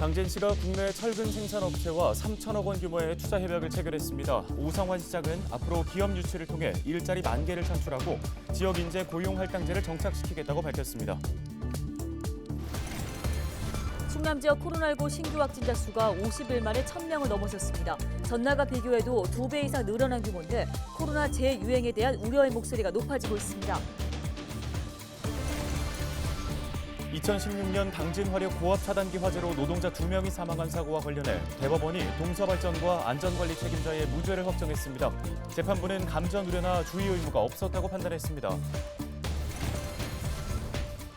당진시가 국내 철근 생산업체와 3천억 원 규모의 투자 협약을 체결했습니다. 오성환 시장은 앞으로 기업 유치를 통해 일자리 10,000개를 창출하고 지역 인재 고용 할당제를 정착시키겠다고 밝혔습니다. 충남 지역 코로나19 신규 확진자 수가 50일 만에 1,000명을 넘어섰습니다. 전날과 비교해도 2배 이상 늘어난 규모인데 코로나 재유행에 대한 우려의 목소리가 높아지고 있습니다. 2016년 당진 화력 고압 차단기 화재로 노동자 2명이 사망한 사고와 관련해 대법원이 동서발전과 안전관리 책임자의 무죄를 확정했습니다. 재판부는 감전 우려나 주의 의무가 없었다고 판단했습니다.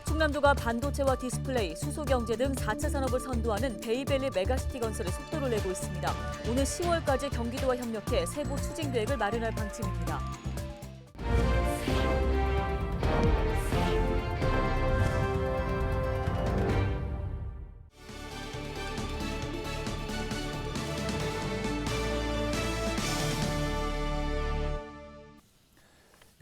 충남도가 반도체와 디스플레이, 수소경제 등 4차 산업을 선도하는 베이밸리 메가시티 건설에 속도를 내고 있습니다. 오늘 10월까지 경기도와 협력해 세부 추진 계획을 마련할 방침입니다.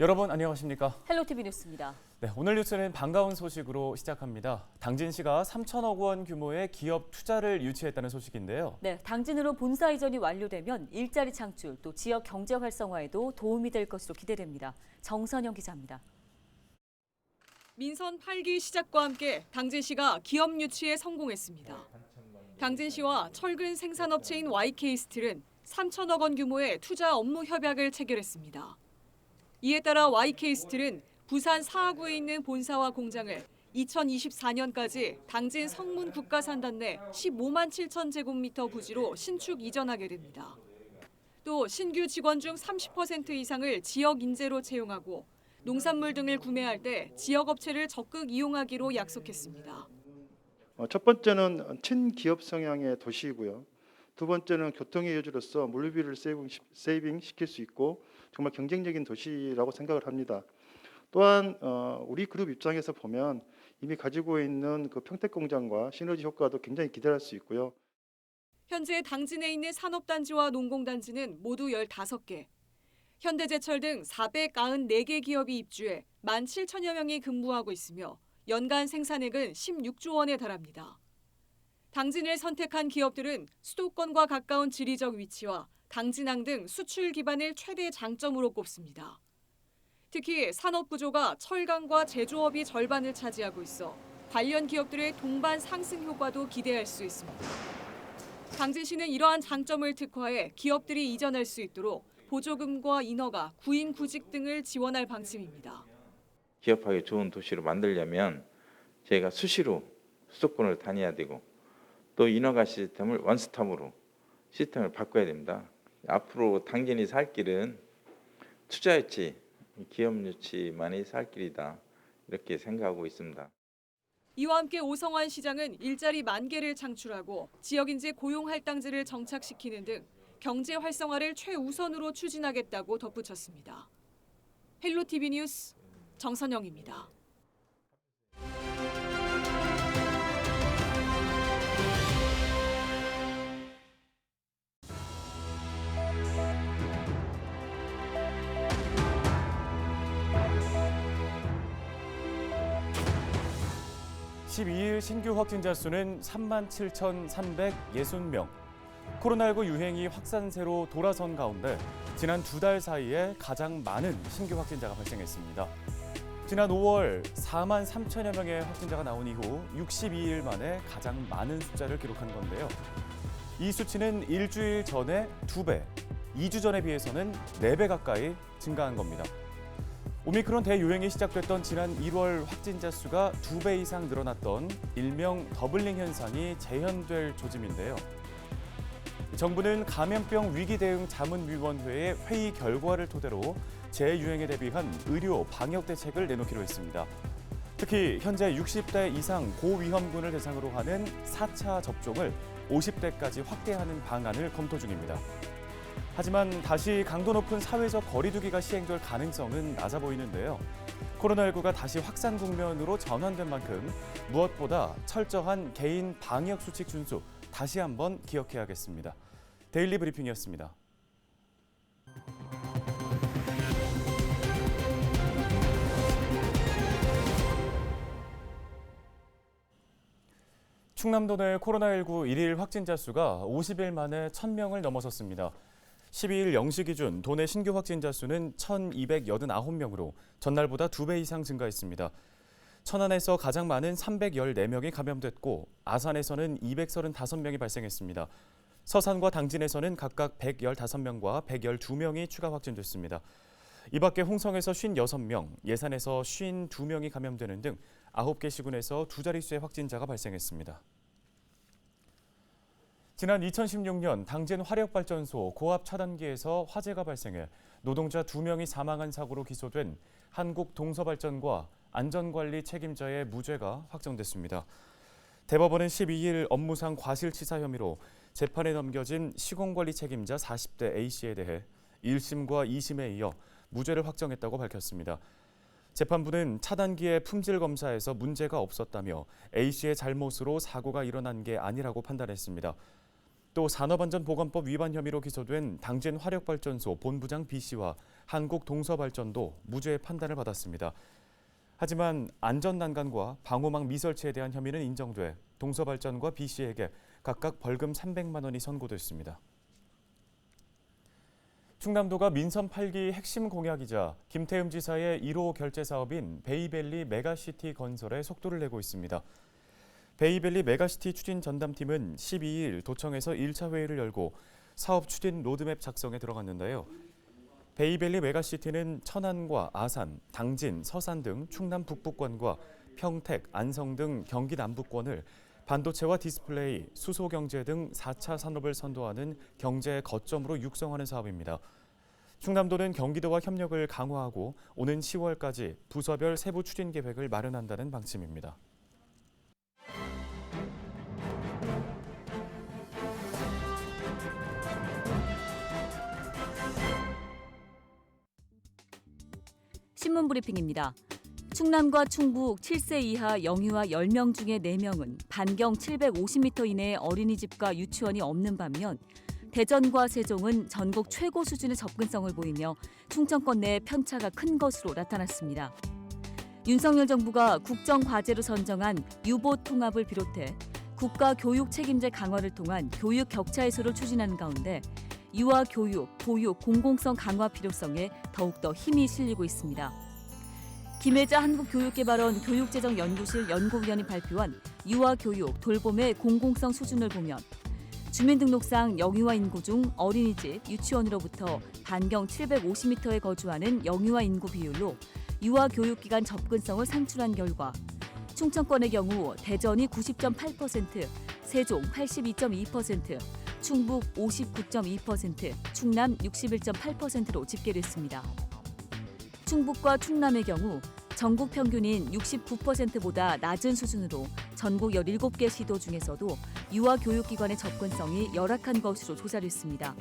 여러분 안녕하십니까? 헬로티비 뉴스입니다. 네, 오늘 뉴스는 반가운 소식으로 시작합니다. 당진시가 3천억 원 규모의 기업 투자를 유치했다는 소식인데요. 네, 당진으로 본사 이전이 완료되면 일자리 창출, 또 지역 경제 활성화에도 도움이 될 것으로 기대됩니다. 정선영 기자입니다. 민선 8기 시작과 함께 당진시가 기업 유치에 성공했습니다. 당진시와 철근 생산업체인 YK스틸은 3천억 원 규모의 투자 업무 협약을 체결했습니다. 이에 따라 YK스틸은 부산 사하구에 있는 본사와 공장을 2024년까지 당진 성문 국가산단 내 15만 7천 제곱미터 부지로 신축 이전하게 됩니다. 또 신규 직원 중 30% 이상을 지역 인재로 채용하고 농산물 등을 구매할 때 지역 업체를 적극 이용하기로 약속했습니다. 첫 번째는 친기업 성향의 도시이고요. 두 번째는 교통의 여주로서 물류비를 세이빙 시킬 수 있고 정말 경쟁적인 도시라고 생각을 합니다. 또한 우리 그룹 입장에서 보면 이미 가지고 있는 그 평택 공장과 시너지 효과도 굉장히 기대할 수 있고요. 현재 당진에 있는 산업단지와 농공단지는 모두 15개. 현대제철 등 494개 기업이 입주해 17,000여 명이 근무하고 있으며 연간 생산액은 16조 원에 달합니다. 당진을 선택한 기업들은 수도권과 가까운 지리적 위치와 당진항 등 수출 기반을 최대 장점으로 꼽습니다. 특히 산업 구조가 철강과 제조업이 절반을 차지하고 있어 관련 기업들의 동반 상승 효과도 기대할 수 있습니다. 당진시는 이러한 장점을 특화해 기업들이 이전할 수 있도록 보조금과 인허가, 구인 구직 등을 지원할 방침입니다. 기업하기 좋은 도시로 만들려면 저희가 수시로 수도권을 다녀야 되고 또 인허가 시스템을 원스톱으로 시스템을 바꿔야 됩니다. 앞으로 당진이 살 길은 투자 유치, 기업 유치만이 살 길이다 이렇게 생각하고 있습니다. 이와 함께 오성환 시장은 일자리 10,000개를 창출하고 지역 인재 고용 할당제를 정착시키는 등 경제 활성화를 최우선으로 추진하겠다고 덧붙였습니다. 헬로티비 뉴스 정선영입니다. (12일) 신규 확진자 수는 37,360명. 코로나19 유행이 확산세로 돌아선 가운데 지난 2달 사이에 가장 많은 신규 확진자가 발생했습니다. 지난 5월 4만 3천여 명의 확진자가 나온 이후 62일 만에 가장 많은 숫자를 기록한 건데요. 이 수치는 일주일 전에 2배, 2주 전에 비해서는 4배 가까이 증가한 겁니다. 오미크론 대유행이 시작됐던 지난 1월 확진자 수가 2배 이상 늘어났던 일명 더블링 현상이 재현될 조짐인데요. 정부는 감염병 위기 대응 자문위원회의 회의 결과를 토대로 재유행에 대비한 의료 방역 대책을 내놓기로 했습니다. 특히 현재 60대 이상 고위험군을 대상으로 하는 4차 접종을 50대까지 확대하는 방안을 검토 중입니다. 하지만 다시 강도 높은 사회적 거리두기가 시행될 가능성은 낮아 보이는데요. 코로나19가 다시 확산 국면으로 전환된 만큼 무엇보다 철저한 개인 방역 수칙 준수 다시 한번 기억해야겠습니다. 데일리 브리핑이었습니다. 충남도 내 코로나19 일일 확진자 수가 50일 만에 1,000명을 넘어섰습니다. 12일 0시 기준 도내 신규 확진자 수는 1,289명으로 전날보다 2배 이상 증가했습니다. 천안에서 가장 많은 314명이 감염됐고 아산에서는 235명이 발생했습니다. 서산과 당진에서는 각각 115명과 112명이 추가 확진됐습니다. 이 밖에 홍성에서 56명, 예산에서 52명이 감염되는 등 9개 시군에서 두 자릿수의 확진자가 발생했습니다. 지난 2016년 당진 화력발전소 고압 차단기에서 화재가 발생해 노동자 2명이 사망한 사고로 기소된 한국동서발전과 안전관리 책임자의 무죄가 확정됐습니다. 대법원은 12일 업무상 과실치사 혐의로 재판에 넘겨진 시공관리 책임자 40대 A씨에 대해 1심과 2심에 이어 무죄를 확정했다고 밝혔습니다. 재판부는 차단기의 품질 검사에서 문제가 없었다며 A씨의 잘못으로 사고가 일어난 게 아니라고 판단했습니다. 또 산업안전보건법 위반 혐의로 기소된 당진 화력발전소 본부장 B씨와 한국동서발전도 무죄의 판단을 받았습니다. 하지만 안전난간과 방호막 미설치에 대한 혐의는 인정돼 동서발전과 B씨에게 각각 벌금 300만 원이 선고됐습니다. 충남도가 민선 8기 핵심 공약이자 김태흠 지사의 1호 결제 사업인 베이밸리 메가시티 건설에 속도를 내고 있습니다. 베이밸리 메가시티 추진 전담팀은 12일 도청에서 1차 회의를 열고 사업 추진 로드맵 작성에 들어갔는데요. 베이밸리 메가시티는 천안과 아산, 당진, 서산 등 충남 북부권과 평택, 안성 등 경기 남부권을 반도체와 디스플레이, 수소경제 등 4차 산업을 선도하는 경제의 거점으로 육성하는 사업입니다. 충남도는 경기도와 협력을 강화하고 오는 10월까지 부서별 세부 추진 계획을 마련한다는 방침입니다. 신문 브리핑입니다. 충남과 충북 7세 이하 영유아 10명 중에 4명은 반경 750m 이내의 어린이집과 유치원이 없는 반면 대전과 세종은 전국 최고 수준의 접근성을 보이며 충청권 내 편차가 큰 것으로 나타났습니다. 윤석열 정부가 국정과제로 선정한 유보 통합을 비롯해 국가 교육 책임제 강화를 통한 교육 격차 해소를 추진하는 가운데 유아 교육, 보육, 공공성 강화 필요성에 더욱더 힘이 실리고 있습니다. 김혜자 한국교육개발원 교육재정연구실 연구위원이 발표한 유아 교육, 돌봄의 공공성 수준을 보면 주민등록상 영유아 인구 중 어린이집, 유치원으로부터 반경 750m에 거주하는 영유아 인구 비율로 유아 교육기관 접근성을 산출한 결과 충청권의 경우 대전이 90.8%, 세종 82.2%, 충북 59.2%, 충남 61.8%로 집계됐습니다. 충북과 충남의 경우 전국 평균인 69%보다 낮은 수준으로 전국 17개 시도 중에서도 유아 교육기관의 접근성이 열악한 것으로 조사됐습니다.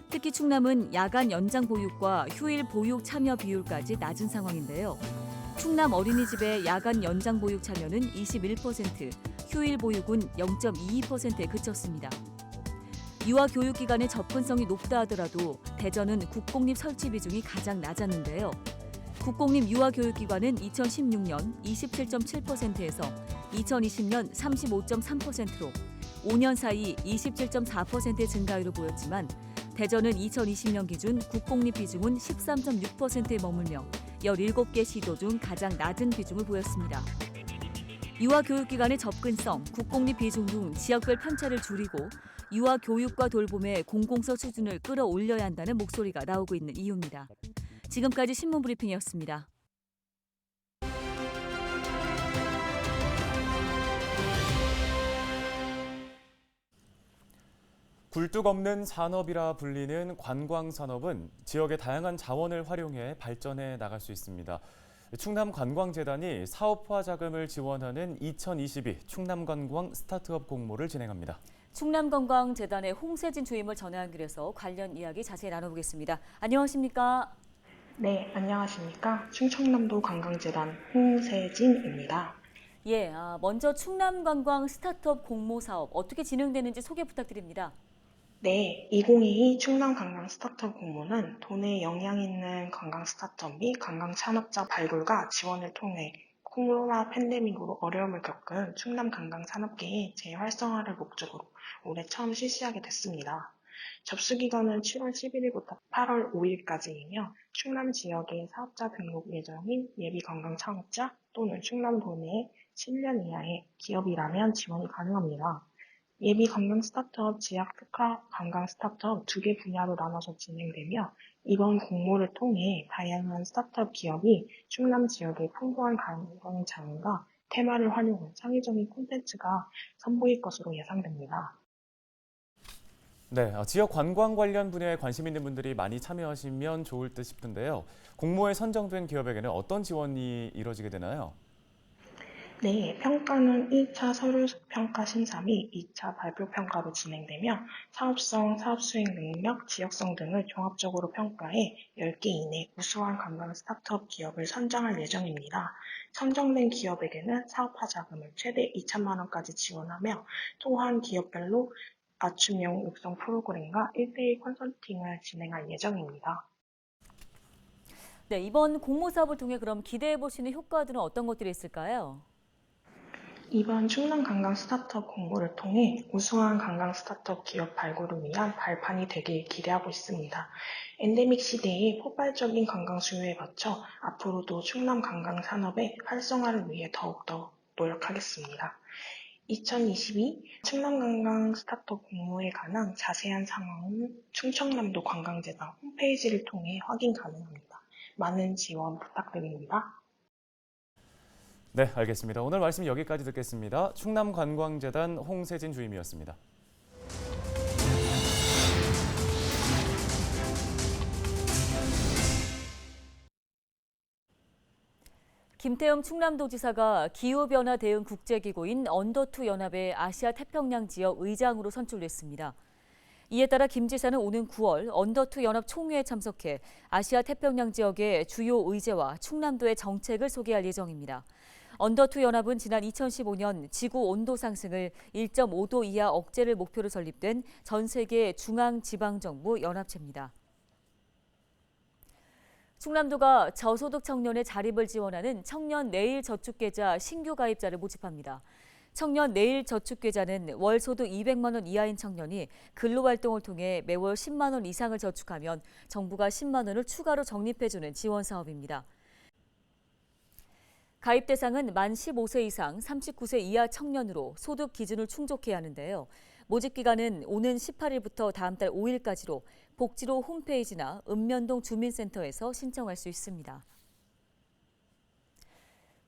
특히 충남은 야간 연장 보육과 휴일 보육 참여 비율까지 낮은 상황인데요. 충남 어린이집의 야간 연장 보육 참여는 21%, 휴일 보육은 0.22%에 그쳤습니다. 유아 교육기관의 접근성이 높다 하더라도 대전은 국공립 설치 비중이 가장 낮았는데요. 국공립 유아 교육기관은 2016년 27.7%에서 2020년 35.3%로 5년 사이 27.4%의 증가율을 보였지만 대전은 2020년 기준 국공립 비중은 13.6%에 머물며 17개 시도 중 가장 낮은 비중을 보였습니다. 유아 교육기관의 접근성, 국공립 비중 등 지역별 편차를 줄이고 유아 교육과 돌봄의 공공성 수준을 끌어올려야 한다는 목소리가 나오고 있는 이유입니다. 지금까지 신문 브리핑이었습니다. 굴뚝 없는 산업이라 불리는 관광산업은 지역의 다양한 자원을 활용해 발전해 나갈 수 있습니다. 충남관광재단이 사업화 자금을 지원하는 2022 충남관광 스타트업 공모를 진행합니다. 충남관광재단의 홍세진 주임을 전화 연결해서 관련 이야기 자세히 나눠보겠습니다. 안녕하십니까? 네, 안녕하십니까. 충청남도 관광재단 홍세진입니다. 예, 먼저 충남관광 스타트업 공모 사업 어떻게 진행되는지 소개 부탁드립니다. 네, 2022 충남관광 스타트업 공모는 도내에 역량 있는 관광 스타트업 및 관광 산업자 발굴과 지원을 통해 코로나 팬데믹으로 어려움을 겪은 충남 관광 산업계의 재활성화를 목적으로 올해 처음 실시하게 됐습니다. 접수 기간은 7월 11일부터 8월 5일까지이며 충남 지역의 사업자 등록 예정인 예비 관광 창업자 또는 충남도 내 7년 이하의 기업이라면 지원이 가능합니다. 예비 관광 스타트업, 지역 특화 관광 스타트업 두 개 분야로 나눠서 진행되며 이번 공모를 통해 다양한 스타트업 기업이 충남 지역의 풍부한 관광 자원과 테마를 활용한 창의적인 콘텐츠가 선보일 것으로 예상됩니다. 네, 지역 관광 관련 분야에 관심 있는 분들이 많이 참여하시면 좋을 듯 싶은데요. 공모에 선정된 기업에게는 어떤 지원이 이루어지게 되나요? 네, 평가는 1차 서류 평가 심사 및 2차 발표 평가로 진행되며 사업성, 사업 수행 능력, 지역성 등을 종합적으로 평가해 10개 이내 우수한 관광 스타트업 기업을 선정할 예정입니다. 선정된 기업에게는 사업화 자금을 최대 2천만 원까지 지원하며 또한 기업별로 맞춤형 육성 프로그램과 1대1 컨설팅을 진행할 예정입니다. 네, 이번 공모 사업을 통해 그럼 기대해 보시는 효과들은 어떤 것들이 있을까요? 이번 충남 관광 스타트업 공모를 통해 우수한 관광 스타트업 기업 발굴을 위한 발판이 되길 기대하고 있습니다. 엔데믹 시대의 폭발적인 관광 수요에 맞춰 앞으로도 충남 관광 산업의 활성화를 위해 더욱더 노력하겠습니다. 2022 충남 관광 스타트업 공모에 관한 자세한 상황은 충청남도 관광재단 홈페이지를 통해 확인 가능합니다. 많은 지원 부탁드립니다. 네, 알겠습니다. 오늘 말씀 여기까지 듣겠습니다. 충남관광재단 홍세진 주임이었습니다. 김태형 충남도지사가 기후변화 대응 국제기구인 언더2 연합의 아시아 태평양 지역 의장으로 선출됐습니다. 이에 따라 김 지사는 오는 9월 언더2 연합 총회에 참석해 아시아 태평양 지역의 주요 의제와 충남도의 정책을 소개할 예정입니다. 언더2 연합은 지난 2015년 지구 온도 상승을 1.5도 이하 억제를 목표로 설립된 전 세계 중앙지방정부 연합체입니다. 충남도가 저소득 청년의 자립을 지원하는 청년 내일 저축계좌 신규 가입자를 모집합니다. 청년 내일 저축계좌는 월 소득 200만 원 이하인 청년이 근로활동을 통해 매월 10만 원 이상을 저축하면 정부가 10만 원을 추가로 적립해주는 지원 사업입니다. 가입 대상은 만 15세 이상 39세 이하 청년으로 소득 기준을 충족해야 하는데요. 모집 기간은 오는 18일부터 다음 달 5일까지로 복지로 홈페이지나 읍면동 주민센터에서 신청할 수 있습니다.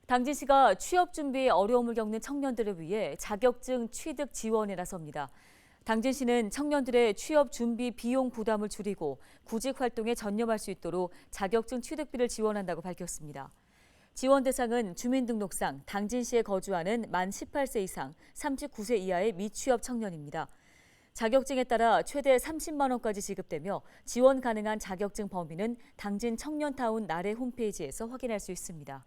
당진시가 취업 준비에 어려움을 겪는 청년들을 위해 자격증 취득 지원에 나섭니다. 당진시는 청년들의 취업 준비 비용 부담을 줄이고 구직 활동에 전념할 수 있도록 자격증 취득비를 지원한다고 밝혔습니다. 지원 대상은 주민등록상 당진시에 거주하는 만 18세 이상 39세 이하의 미취업 청년입니다. 자격증에 따라 최대 30만 원까지 지급되며 지원 가능한 자격증 범위는 당진 청년타운 나래 홈페이지에서 확인할 수 있습니다.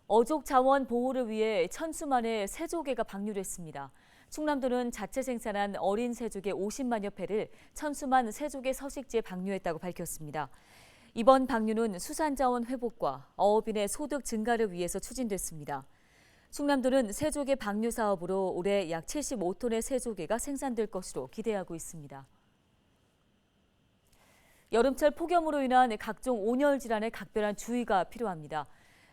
어족 자원 보호를 위해 천수만의 새조개가 방류됐습니다. 충남도는 자체 생산한 어린 새조개 50만여 폐를 천수만 새조개 서식지에 방류했다고 밝혔습니다. 이번 방류는 수산자원 회복과 어업인의 소득 증가를 위해서 추진됐습니다. 충남도는 새조개 방류 사업으로 올해 약 75톤의 새조개가 생산될 것으로 기대하고 있습니다. 여름철 폭염으로 인한 각종 온열 질환에 각별한 주의가 필요합니다.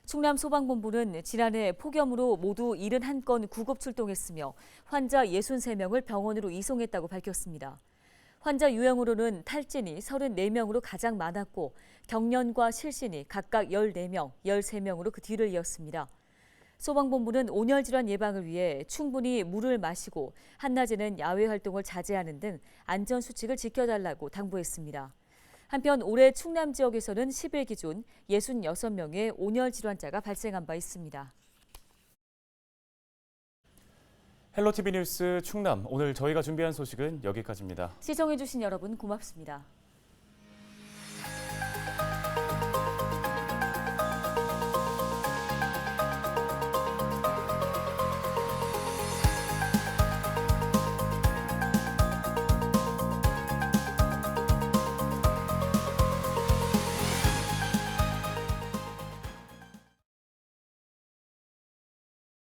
충남소방본부는 지난해 폭염으로 모두 71건 구급 출동했으며 환자 63명을 병원으로 이송했다고 밝혔습니다. 환자 유형으로는 탈진이 34명으로 가장 많았고 경련과 실신이 각각 14명, 13명으로 그 뒤를 이었습니다. 소방본부는 온열 질환 예방을 위해 충분히 물을 마시고 한낮에는 야외 활동을 자제하는 등 안전 수칙을 지켜달라고 당부했습니다. 한편 올해 충남 지역에서는 10일 기준 66명의 온열 질환자가 발생한 바 있습니다. 헬로티비 뉴스 충남, 오늘 저희가 준비한 소식은 여기까지입니다. 시청해주신 여러분 고맙습니다.